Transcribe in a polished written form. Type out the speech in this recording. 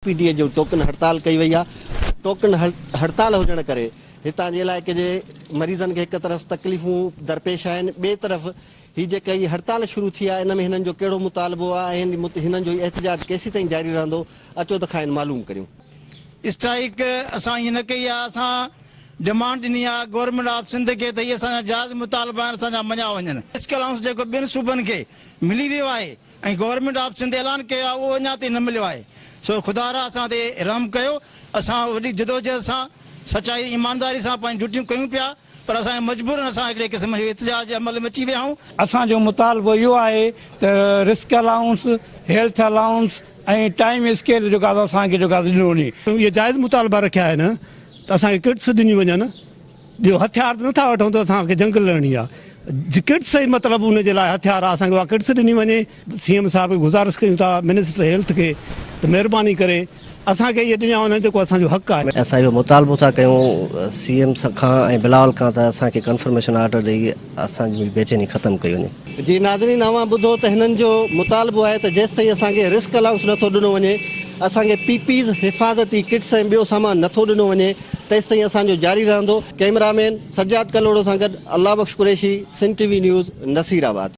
PPDA जो token हड़ताल कई वही आहे। टोकन हड़ताल हुजण करे हितां जे इलाइक़े जे मरीज़नि खे हिकु तरफ़ तकलीफ़ूं दरपेश आहिनि, ॿिए तरफ़ ही जेका ही हड़ताल शुरू थी आहे इन में हिननि जो कहिड़ो मुतालबो आहे, हिननि जो एहतजाज केसीं ताईं जारी रहंदो, अचो त खाइन मालूम करियूं। स्ट्राइक असां हीअं न कई आहे, असां डिमांड ॾिनी आहे गवर्नमेंट ऑफ सिंध खे त इहे असांजा जाइज़ मुतालबा आहिनि, असांजा मञा वञनि। रिस्क अलाउंस जेको ॿिनि सूबनि खे मिली वियो आहे ऐं गवर्नमेंट ऑफ सिंध ऐलान कयो आहे उहो अञा ताईं न मिलियो आहे। सो ख़ुदा रा असां ते रहम कयो। असां वॾी जदोजहद सां सचाई ईमानदारी सां पंहिंजी ड्यूटियूं कयूं पिया, पर असांजे मजबूरन असां हिकिड़े क़िस्म जो एहतजाज जे अमल में अची विया आहियूं। असांजो मुतालबो इहो आहे त रिस्क अलाउंस, हेल्थ अलाउंस ऐं टाइम स्केल जेका असांखे जेका ॾिनो वञे। इहे जाइज़ मुतालबा रखिया आहिनि त असांखे किट्स ॾिनी वञनि, ॿियो हथियार नथा वठूं त असांखे जंग लड़णी आहे। किट्स ई मतिलबु उनजे लाइ हथियार आहे, असांखे उहा किट्स ॾिनी वञे। CM साहिब खे गुज़ारिश कयूं था, मिनिस्टर हेल्थ खे त महिरबानी करे असांखे इहे ॾिना वञनि जेको असांजो हक़ आहे। असां इहो मुतालबो था कयूं CM खां ऐं बिलावल खां त असांखे कंफर्मेशन ऑर्डर ॾेई असांजी बेचैनी ख़तमु कई वञे। जी नाज़रीन, अवां ॿुधो त हिननि जो मुतालबो आहे त जेसि ताईं असांखे रिस्क अलाउंस नथो ॾिनो वञे, असांखे PPs हिफ़ाज़ती किट्स ऐं ॿियो सामान नथो ॾिनो वञे, तेसि ताईं असांजो जारी रहंदो। कैमरामैन सजाद कलोड़ो सां गॾु अल्लाह बख्श कुरैशी, सिंध TV न्यूज़, नसीराबाद।